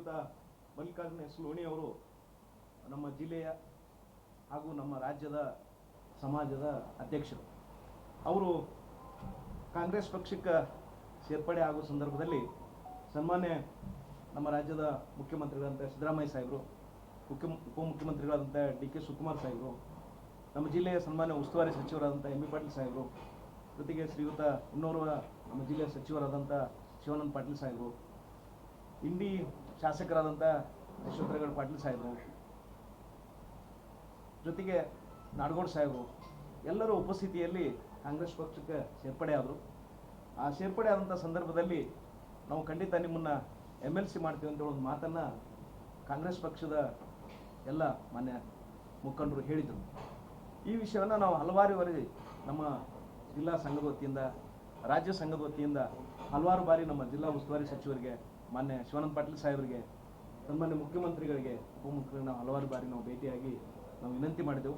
ಶ್ರೀಯುತ ಮಲ್ಲಿಕಾರ್ಜುನ ಎಸ್ ಲೋಣಿ ಅವರು ನಮ್ಮ ಜಿಲ್ಲೆಯ ಹಾಗೂ ನಮ್ಮ ರಾಜ್ಯದ ಸಮಾಜದ ಅಧ್ಯಕ್ಷರು. ಅವರು ಕಾಂಗ್ರೆಸ್ ಪಕ್ಷಕ್ಕೆ ಸೇರ್ಪಡೆ ಆಗುವ ಸಂದರ್ಭದಲ್ಲಿ ಸನ್ಮಾನ್ಯ ನಮ್ಮ ರಾಜ್ಯದ ಮುಖ್ಯಮಂತ್ರಿಗಳಂತ ಸಿದ್ದರಾಮಯ್ಯ ಸಾಹೇಬರು, ಉಪಮುಖ್ಯಮಂತ್ರಿಗಳಾದಂಥ ಡಿ.ಕೆ. ಶಿವಕುಮಾರ್ ಸಾಹೇಬರು, ನಮ್ಮ ಜಿಲ್ಲೆಯ ಸನ್ಮಾನ್ಯ ಉಸ್ತುವಾರಿ ಸಚಿವರಾದಂಥ ಎಂ.ಬಿ. ಪಾಟೀಲ್ ಸಾಹೇಬರು, ಜೊತೆಗೆ ಶ್ರೀಯುತ ಇನ್ನೋರ್ವ ನಮ್ಮ ಜಿಲ್ಲೆಯ ಸಚಿವರಾದಂಥ ಶಿವಾನಂದ ಪಾಟೀಲ್ ಸಾಹೇಬರು, ಇಂಡಿ ಶಾಸಕರಾದಂಥ ಯಶವಂತರಗೌಡ ಪಾಟೀಲ್ ಸಾಹೇಬರು, ಜೊತೆಗೆ ನಾಡಗೌಡ ಸಾಹೇಬರು ಎಲ್ಲರ ಉಪಸ್ಥಿತಿಯಲ್ಲಿ ಕಾಂಗ್ರೆಸ್ ಪಕ್ಷಕ್ಕೆ ಸೇರ್ಪಡೆ ಆದರು. ಆ ಸೇರ್ಪಡೆ ಆದಂಥ ಸಂದರ್ಭದಲ್ಲಿ ನಾವು ಖಂಡಿತ ನಿಮ್ಮನ್ನು MLC ಮಾಡ್ತೀವಿ ಅಂತ ಒಂದು ಮಾತನ್ನು ಕಾಂಗ್ರೆಸ್ ಪಕ್ಷದ ಎಲ್ಲ ಮಾನ್ಯ ಮುಖಂಡರು ಹೇಳಿದರು. ಈ ವಿಷಯವನ್ನು ನಾವು ಹಲವಾರು ಬಾರಿ ನಮ್ಮ ಜಿಲ್ಲಾ ಸಂಘದ ವತಿಯಿಂದ, ರಾಜ್ಯ ಸಂಘದ ವತಿಯಿಂದ ಹಲವಾರು ಬಾರಿ ನಮ್ಮ ಜಿಲ್ಲಾ ಉಸ್ತುವಾರಿ ಸಚಿವರಿಗೆ, ಮಾನ್ಯ ಶಿವಾನಂದ ಪಾಟೀಲ್ ಸಾಹೇಬರಿಗೆ, ಸನ್ಮಾನ್ಯ ಮುಖ್ಯಮಂತ್ರಿಗಳಿಗೆ, ಉಪಮುಖ್ಯಮಂತ್ರಿಗೆ ನಾವು ಹಲವಾರು ಬಾರಿ ನಾವು ಭೇಟಿಯಾಗಿ ನಾವು ವಿನಂತಿ ಮಾಡಿದೆವು.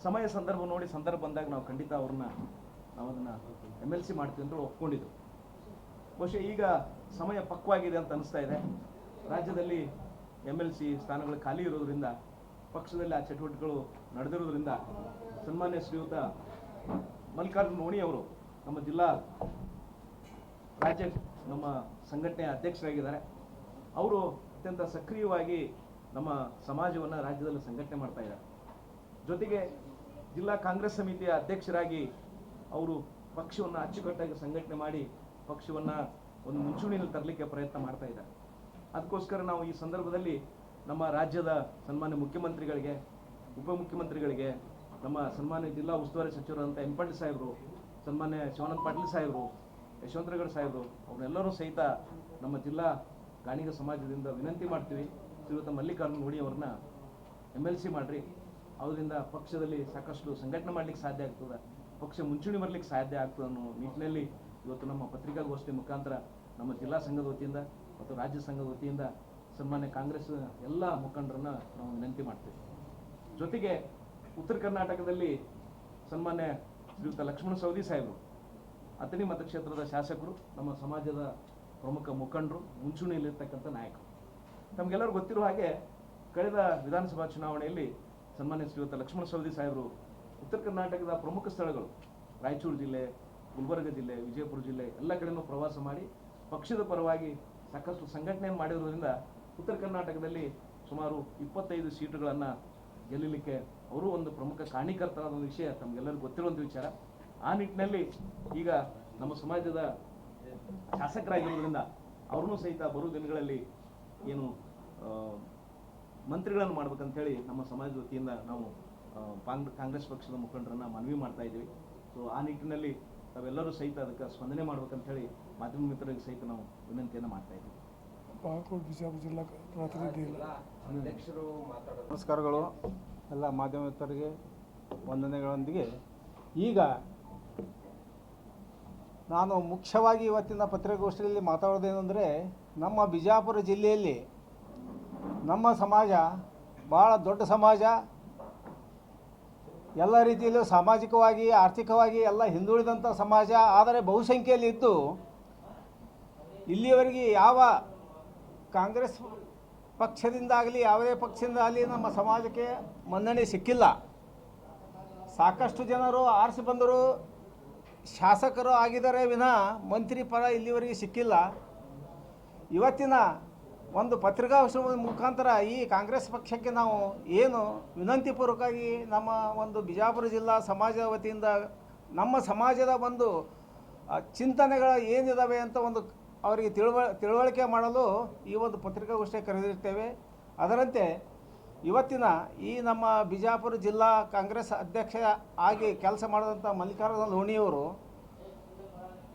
ಸಮಯ ಸಂದರ್ಭ ನೋಡಿ ಸಂದರ್ಭ ಬಂದಾಗ ನಾವು ಖಂಡಿತ ನಾವು ಅದನ್ನು MLC ಮಾಡ್ತೀವಿ ಅಂತ ಒಪ್ಕೊಂಡಿದ್ದೆವು. ಬಹುಶಃ ಈಗ ಸಮಯ ಪಕ್ವಾಗಿದೆ ಅಂತ ಅನಿಸ್ತಾ ಇದೆ. ರಾಜ್ಯದಲ್ಲಿ MLC ಸ್ಥಾನಗಳು ಖಾಲಿ ಇರೋದ್ರಿಂದ, ಪಕ್ಷದಲ್ಲಿ ಆ ಚಟುವಟಿಕೆಗಳು ನಡೆದಿರೋದ್ರಿಂದ ಸನ್ಮಾನ್ಯ ಶ್ರೀಯುತ ಮಲ್ಲಿಕಾರ್ಜುನ ಲೋಣಿ ಅವರು ನಮ್ಮ ಜಿಲ್ಲಾ ರಾಜ್ಯ ನಮ್ಮ ಸಂಘಟನೆಯ ಅಧ್ಯಕ್ಷರಾಗಿದ್ದಾರೆ. ಅವರು ಅತ್ಯಂತ ಸಕ್ರಿಯವಾಗಿ ನಮ್ಮ ಸಮಾಜವನ್ನು ರಾಜ್ಯದಲ್ಲಿ ಸಂಘಟನೆ ಮಾಡ್ತಾ ಇದ್ದಾರೆ. ಜೊತೆಗೆ ಜಿಲ್ಲಾ ಕಾಂಗ್ರೆಸ್ ಸಮಿತಿಯ ಅಧ್ಯಕ್ಷರಾಗಿ ಅವರು ಪಕ್ಷವನ್ನು ಅಚ್ಚುಕಟ್ಟಾಗಿ ಸಂಘಟನೆ ಮಾಡಿ ಪಕ್ಷವನ್ನು ಒಂದು ಮುಂಚೂಣಿಯಲ್ಲಿ ತರಲಿಕ್ಕೆ ಪ್ರಯತ್ನ ಮಾಡ್ತಾ ಇದ್ದಾರೆ. ಅದಕ್ಕೋಸ್ಕರ ನಾವು ಈ ಸಂದರ್ಭದಲ್ಲಿ ನಮ್ಮ ರಾಜ್ಯದ ಸನ್ಮಾನ್ಯ ಮುಖ್ಯಮಂತ್ರಿಗಳಿಗೆ, ಉಪಮುಖ್ಯಮಂತ್ರಿಗಳಿಗೆ, ನಮ್ಮ ಸನ್ಮಾನ್ಯ ಜಿಲ್ಲಾ ಉಸ್ತುವಾರಿ ಸಚಿವರಾದಂಥ ಎಂ. ಪಾಟೀಲ್ ಸಾಹೇಬರು, ಸನ್ಮಾನ್ಯ ಶಿವಾನಂದ ಪಾಟೀಲ್ ಸಾಹೇಬರು, ಯಶವಂತರಗೌಡ ಸಾಹೇಬರು ಅವರೆಲ್ಲರೂ ಸಹಿತ ನಮ್ಮ ಜಿಲ್ಲಾ ಗಾಣಿಗ ಸಮಾಜದಿಂದ ವಿನಂತಿ ಮಾಡ್ತೀವಿ, ಶ್ರೀಯುತ ಮಲ್ಲಿಕಾರ್ಜುನ ಲೋಣಿ ಅವ್ರನ್ನ MLC ಮಾಡಿರಿ. ಅವರಿಂದ ಪಕ್ಷದಲ್ಲಿ ಸಾಕಷ್ಟು ಸಂಘಟನೆ ಮಾಡಲಿಕ್ಕೆ ಸಾಧ್ಯ ಆಗ್ತದೆ, ಪಕ್ಷ ಮುಂಚೂಣಿ ಬರಲಿಕ್ಕೆ ಸಾಧ್ಯ ಆಗ್ತದೆ ಅನ್ನೋ ನಿಟ್ಟಿನಲ್ಲಿ ಇವತ್ತು ನಮ್ಮ ಪತ್ರಿಕಾಗೋಷ್ಠಿ ಮುಖಾಂತರ ನಮ್ಮ ಜಿಲ್ಲಾ ಸಂಘದ ವತಿಯಿಂದ ಮತ್ತು ರಾಜ್ಯ ಸಂಘದ ವತಿಯಿಂದ ಸನ್ಮಾನ್ಯ ಕಾಂಗ್ರೆಸ್ ಎಲ್ಲ ಮುಖಂಡರನ್ನ ನಾವು ವಿನಂತಿ ಮಾಡ್ತೀವಿ. ಜೊತೆಗೆ ಉತ್ತರ ಕರ್ನಾಟಕದಲ್ಲಿ ಸನ್ಮಾನ್ಯ ಶ್ರೀಯುತ ಲಕ್ಷ್ಮಣ ಸವದಿ ಸಾಹೇಬರು, ಅಥಣಿ ಮತಕ್ಷೇತ್ರದ ಶಾಸಕರು, ನಮ್ಮ ಸಮಾಜದ ಪ್ರಮುಖ ಮುಖಂಡರು, ಮುಂಚೂಣಿಯಲ್ಲಿರ್ತಕ್ಕಂಥ ನಾಯಕರು. ತಮಗೆಲ್ಲರೂ ಗೊತ್ತಿರುವ ಹಾಗೆ ಕಳೆದ ವಿಧಾನಸಭಾ ಚುನಾವಣೆಯಲ್ಲಿ ಸನ್ಮಾನ್ಯ ಶ್ರೀಯುತ ಲಕ್ಷ್ಮಣ ಸವದಿ ಸಾಹೇಬರು ಉತ್ತರ ಕರ್ನಾಟಕದ ಪ್ರಮುಖ ಸ್ಥಳಗಳು ರಾಯಚೂರು ಜಿಲ್ಲೆ, ಗುಲ್ಬರ್ಗ ಜಿಲ್ಲೆ, ವಿಜಯಪುರ ಜಿಲ್ಲೆ ಎಲ್ಲ ಕಡೆಯೂ ಪ್ರವಾಸ ಮಾಡಿ ಪಕ್ಷದ ಪರವಾಗಿ ಸಾಕಷ್ಟು ಸಂಘಟನೆ ಮಾಡಿರೋದ್ರಿಂದ ಉತ್ತರ ಕರ್ನಾಟಕದಲ್ಲಿ ಸುಮಾರು 25 ಸೀಟುಗಳನ್ನು ಗೆಲ್ಲಲಿಕ್ಕೆ ಅವರು ಒಂದು ಪ್ರಮುಖ ಕಾರಣೀಕರ್ತರಾದ ಒಂದು ವಿಷಯ ತಮಗೆಲ್ಲರಿಗೂ ಗೊತ್ತಿರುವಂಥ ವಿಚಾರ. ಆ ನಿಟ್ಟಿನಲ್ಲಿ ಈಗ ನಮ್ಮ ಸಮಾಜದ ಶಾಸಕರಾಗಿರೋದ್ರಿಂದ ಅವ್ರನ್ನೂ ಸಹಿತ ಬರುವ ದಿನಗಳಲ್ಲಿ ಏನು ಮಂತ್ರಿಗಳನ್ನು ಮಾಡ್ಬೇಕಂತೇಳಿ ನಮ್ಮ ಸಮಾಜದ ವತಿಯಿಂದ ನಾವು ಕಾಂಗ್ರೆಸ್ ಪಕ್ಷದ ಮುಖಂಡರನ್ನ ಮನವಿ ಮಾಡ್ತಾ ಇದ್ದೀವಿ. ಸೊ ಆ ನಿಟ್ಟಿನಲ್ಲಿ ತಾವೆಲ್ಲರೂ ಸಹಿತ ಅದಕ್ಕೆ ಸ್ಪಂದನೆ ಮಾಡ್ಬೇಕಂತೇಳಿ ಮಾಧ್ಯಮ ಮಿತ್ರರಿಗೆ ಸಹಿತ ನಾವು ವಿನಂತಿಯನ್ನು ಮಾಡ್ತಾ ಇದ್ದೀವಿ. ನಮಸ್ಕಾರಗಳು ಎಲ್ಲ ಮಾಧ್ಯಮ ಮಿತ್ರರಿಗೆ ವಂದನೆಗಳೊಂದಿಗೆ. ಈಗ ನಾನು ಮುಖ್ಯವಾಗಿ ಇವತ್ತಿನ ಪತ್ರಿಕಾಗೋಷ್ಠಿಯಲ್ಲಿ ಮಾತಾಡೋದೇನೆಂದರೆ, ನಮ್ಮ ಬಿಜಾಪುರ ಜಿಲ್ಲೆಯಲ್ಲಿ ನಮ್ಮ ಸಮಾಜ ಭಾಳ ದೊಡ್ಡ ಸಮಾಜ, ಎಲ್ಲ ರೀತಿಯಲ್ಲೂ ಸಾಮಾಜಿಕವಾಗಿ, ಆರ್ಥಿಕವಾಗಿ ಎಲ್ಲ ಹಿಂದುಳಿದಂಥ ಸಮಾಜ. ಆದರೆ ಬಹುಸಂಖ್ಯೆಯಲ್ಲಿ ಇದ್ದು ಇಲ್ಲಿಯವರೆಗೆ ಯಾವ ಕಾಂಗ್ರೆಸ್ ಪಕ್ಷದಿಂದಾಗಲಿ ಯಾವುದೇ ಪಕ್ಷದಿಂದಾಗಲಿ ನಮ್ಮ ಸಮಾಜಕ್ಕೆ ಮನ್ನಣೆ ಸಿಕ್ಕಿಲ್ಲ. ಸಾಕಷ್ಟು ಜನರು ಆರಿಸಿ ಬಂದರು, ಶಾಸಕರು ಆಗಿದ್ದಾರೆ ವಿನಃ ಮಂತ್ರಿ ಪದ ಇಲ್ಲಿವರೆಗೆ ಸಿಕ್ಕಿಲ್ಲ. ಇವತ್ತಿನ ಒಂದು ಪತ್ರಿಕಾಗೋಷ್ಠಿ ಮುಖಾಂತರ ಈ ಕಾಂಗ್ರೆಸ್ ಪಕ್ಷಕ್ಕೆ ನಾವು ಏನು ವಿನಂತಿಪೂರ್ವಕವಾಗಿ ನಮ್ಮ ಒಂದು ಬಿಜಾಪುರ ಜಿಲ್ಲಾ ಸಮಾಜದ ವತಿಯಿಂದ ನಮ್ಮ ಸಮಾಜದ ಒಂದು ಚಿಂತನೆಗಳು ಏನಿದ್ದಾವೆ ಅಂತ ಒಂದು ಅವರಿಗೆ ತಿಳುವಳಿಕೆ ಮಾಡಲು ಈ ಒಂದು ಪತ್ರಿಕಾಗೋಷ್ಠಿ ಕರೆದಿರ್ತೇವೆ. ಅದರಂತೆ ಇವತ್ತಿನ ಈ ನಮ್ಮ ಬಿಜಾಪುರ ಜಿಲ್ಲಾ ಕಾಂಗ್ರೆಸ್ ಅಧ್ಯಕ್ಷ ಆಗಿ ಕೆಲಸ ಮಾಡಿದಂಥ ಮಲ್ಲಿಕಾರ್ಜುನ ಲೋಣಿಯವರು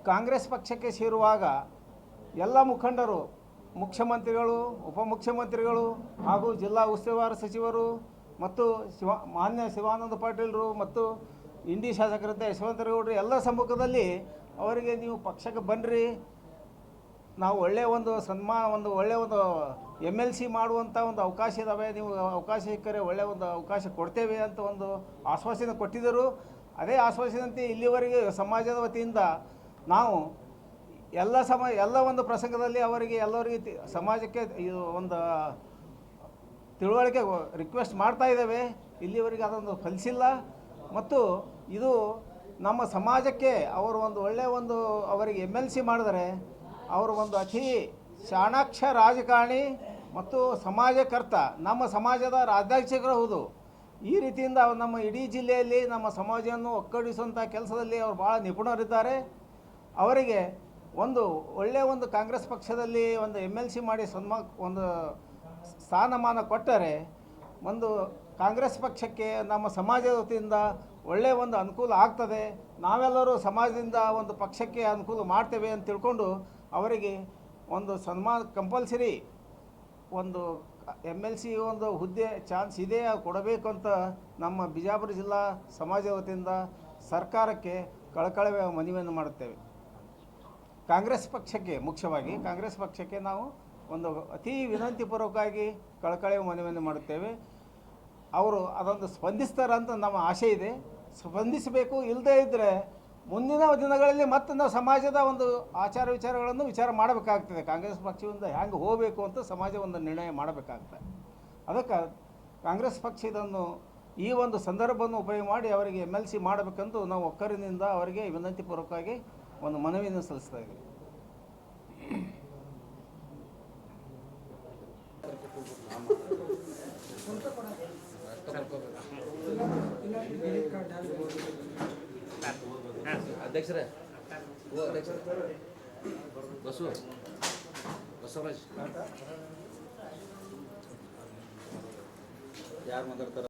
ಕಾಂಗ್ರೆಸ್ ಪಕ್ಷಕ್ಕೆ ಸೇರುವಾಗ ಎಲ್ಲ ಮುಖಂಡರು, ಮುಖ್ಯಮಂತ್ರಿಗಳು, ಉಪಮುಖ್ಯಮಂತ್ರಿಗಳು ಹಾಗೂ ಜಿಲ್ಲಾ ಉಸ್ತುವಾರಿ ಸಚಿವರು ಮತ್ತು ಮಾನ್ಯ ಶಿವಾನಂದ ಪಾಟೀಲರು ಮತ್ತು ಇಂಡಿ ಶಾಸಕರಂತೆ ಯಶವಂತರಗೌಡರು ಎಲ್ಲ ಸಮ್ಮುಖದಲ್ಲಿ ಅವರಿಗೆ ನೀವು ಪಕ್ಷಕ್ಕೆ ಬನ್ನಿರಿ, ನಾವು ಒಳ್ಳೆಯ ಒಂದು ಒಳ್ಳೆಯ ಒಂದು MLC ಮಾಡುವಂಥ ಒಂದು ಅವಕಾಶ ಇದ್ದಾವೆ, ನೀವು ಅವಕಾಶ ಸಿಕ್ಕರೆ ಒಳ್ಳೆಯ ಒಂದು ಅವಕಾಶ ಕೊಡ್ತೇವೆ ಅಂತ ಒಂದು ಆಶ್ವಾಸನೆ ಕೊಟ್ಟಿದ್ದರು. ಅದೇ ಆಶ್ವಾಸನೆಯಂತೆ ಇಲ್ಲಿವರೆಗೆ ಸಮಾಜದ ವತಿಯಿಂದ ನಾವು ಎಲ್ಲ ಒಂದು ಪ್ರಸಂಗದಲ್ಲಿ ಅವರಿಗೆ ಎಲ್ಲರಿಗೆ ಸಮಾಜಕ್ಕೆ ಇದು ಒಂದು ತಿಳುವಳಿಕೆ ರಿಕ್ವೆಸ್ಟ್ ಮಾಡ್ತಾ ಇದ್ದೇವೆ. ಇಲ್ಲಿವರೆಗೆ ಅದೊಂದು ಫಲಿಸಿಲ್ಲ. ಮತ್ತು ಇದು ನಮ್ಮ ಸಮಾಜಕ್ಕೆ ಅವರು ಒಂದು ಒಳ್ಳೆಯ ಒಂದು ಅವರಿಗೆ MLC ಮಾಡಿದರೆ ಅವರು ಒಂದು ಅತಿ ಚಾಣಾಕ್ಷ ರಾಜಕಾರಣಿ ಮತ್ತು ಸಮಾಜಕರ್ತ, ನಮ್ಮ ಸಮಾಜದ ರಾಜ್ಯಾಧ್ಯಕ್ಷರು ಹೌದು. ಈ ರೀತಿಯಿಂದ ನಮ್ಮ ಇಡೀ ಜಿಲ್ಲೆಯಲ್ಲಿ ನಮ್ಮ ಸಮಾಜವನ್ನು ಒಗ್ಗೂಡಿಸುವಂಥ ಕೆಲಸದಲ್ಲಿ ಅವರು ಭಾಳ ನಿಪುಣರಿದ್ದಾರೆ. ಅವರಿಗೆ ಒಂದು ಒಳ್ಳೆಯ ಒಂದು ಕಾಂಗ್ರೆಸ್ ಪಕ್ಷದಲ್ಲಿ ಒಂದು MLC ಮಾಡಿ ಒಂದು ಸ್ಥಾನಮಾನ ಕೊಟ್ಟರೆ ಒಂದು ಕಾಂಗ್ರೆಸ್ ಪಕ್ಷಕ್ಕೆ ನಮ್ಮ ಸಮಾಜದ ವತಿಯಿಂದ ಒಳ್ಳೆಯ ಒಂದು ಅನುಕೂಲ ಆಗ್ತದೆ. ನಾವೆಲ್ಲರೂ ಸಮಾಜದಿಂದ ಒಂದು ಪಕ್ಷಕ್ಕೆ ಅನುಕೂಲ ಮಾಡ್ತೇವೆ ಅಂತ ತಿಳ್ಕೊಂಡು ಅವರಿಗೆ ಒಂದು ಸನ್ಮಾನ ಕಂಪಲ್ಸರಿ ಒಂದು MLC ಒಂದು ಹುದ್ದೆ ಚಾನ್ಸ್ ಇದೆ ಕೊಡಬೇಕು ಅಂತ ನಮ್ಮ ಬಿಜಾಪುರ ಜಿಲ್ಲಾ ಸಮಾಜ ವತಿಯಿಂದ ಸರ್ಕಾರಕ್ಕೆ ಕಳಕಳಿಯ ಮನವಿಯನ್ನು ಮಾಡುತ್ತೇವೆ. ಕಾಂಗ್ರೆಸ್ ಪಕ್ಷಕ್ಕೆ ಮುಖ್ಯವಾಗಿ ಕಾಂಗ್ರೆಸ್ ಪಕ್ಷಕ್ಕೆ ನಾವು ಒಂದು ಅತಿ ವಿನಂತಿಪೂರ್ವಕವಾಗಿ ಕಳಕಳಿಯ ಮನವಿಯನ್ನು ಮಾಡುತ್ತೇವೆ. ಅವರು ಅದೊಂದು ಸ್ಪಂದಿಸ್ತಾರಂತ ನಮ್ಮ ಆಶೆ ಇದೆ. ಸ್ಪಂದಿಸಬೇಕು. ಇಲ್ಲದೇ ಇದ್ದರೆ ಮುಂದಿನ ದಿನಗಳಲ್ಲಿ ಮತ್ತೆ ನಾವು ಸಮಾಜದ ಒಂದು ಆಚಾರ ವಿಚಾರಗಳನ್ನು ವಿಚಾರ ಮಾಡಬೇಕಾಗ್ತದೆ. ಕಾಂಗ್ರೆಸ್ ಪಕ್ಷದಿಂದ ಹ್ಯಾಂಗೆ ಹೋಗಬೇಕು ಅಂತ ಸಮಾಜ ಒಂದು ನಿರ್ಣಯ ಮಾಡಬೇಕಾಗ್ತದೆ. ಅದಕ್ಕೆ ಕಾಂಗ್ರೆಸ್ ಪಕ್ಷ ಇದನ್ನು ಈ ಒಂದು ಸಂದರ್ಭವನ್ನು ಉಪಯೋಗ ಮಾಡಿ ಅವರಿಗೆ MLC ಮಾಡಬೇಕಂತೂ ನಾವು ಒಕ್ಕರಿನಿಂದ ಅವರಿಗೆ ವಿನಂತಿಪೂರ್ವಕವಾಗಿ ಒಂದು ಮನವಿಯನ್ನು ಸಲ್ಲಿಸ್ತಾ ಇದ್ದೀವಿ. ಅಧ್ಯಕ್ಷರೇ ಬಸವರಾಜ್ ಯಾರು ಮಾತಾಡ್ತಾರೆ?